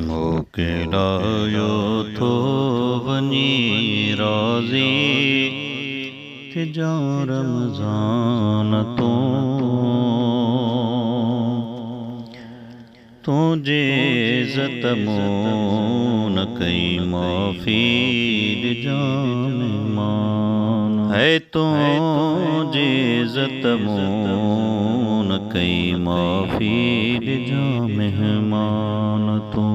मोके लायो थो वनी राज़ी तिजा रमज़ान तुझे इज़्ज़त मून कई माफ़ी जा मेहमान है तुझे इज़्ज़त मून कई माफ़ी जा मेहमान तू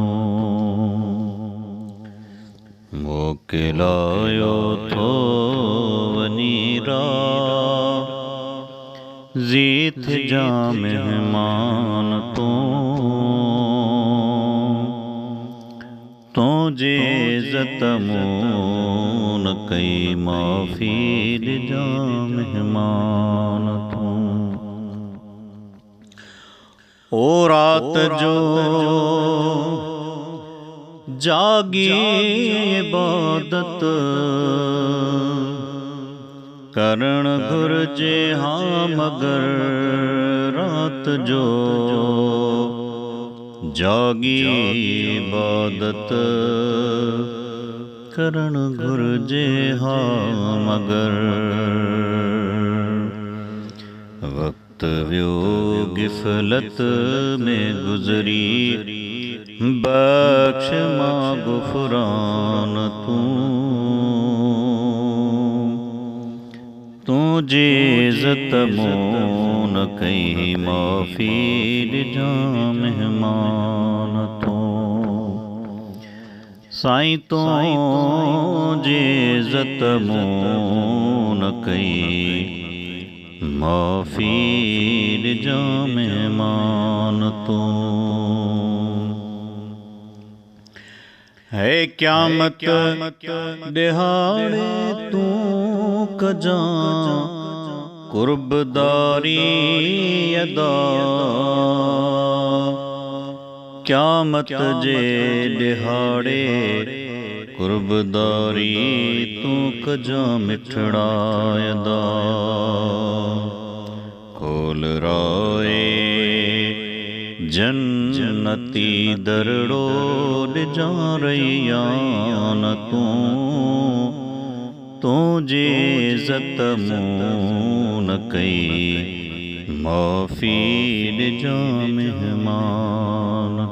मोके लायो थो वनीरा ज़ीत जा मेहमान तुझे इज़्ज़त मून कई माफ़ी जा मेहमान तू ओ रात जो जागी इबादत करण घुर्जे हाँ मगर रात जो जागी इबादत करण घुर्जे हाँ मगर वक्त व्यो गिफलत में गुजरी बख्श माँ गुफरान तुझे इज़्ज़त मून कई माफ़ी जा मेहमान साईं तुझे इज़्ज़त मून कई माफ़ी जा मेहमान है क़यामत दिहाड़े तू कजा कुर्बदारी अदा क़यामत जे दिहाड़े कुर्बदारी तू कजा मिठड़ा अदा खोल राए जन्नती दरड़ो जा रैयान तुझे इज़्ज़त मून कई माफ़ी जा मेहमान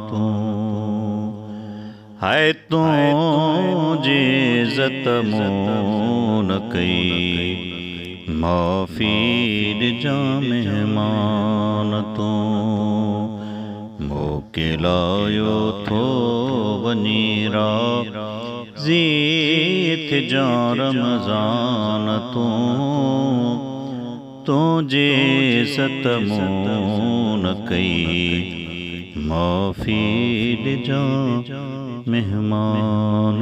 है तुझे इज़्ज़त मून कई माफ़ी जा मेहमान मोके लायो थो वनीरा ज़ीत जा रमज़ान तुझे इज़्ज़त मून कई माफ़ी जा मेहमान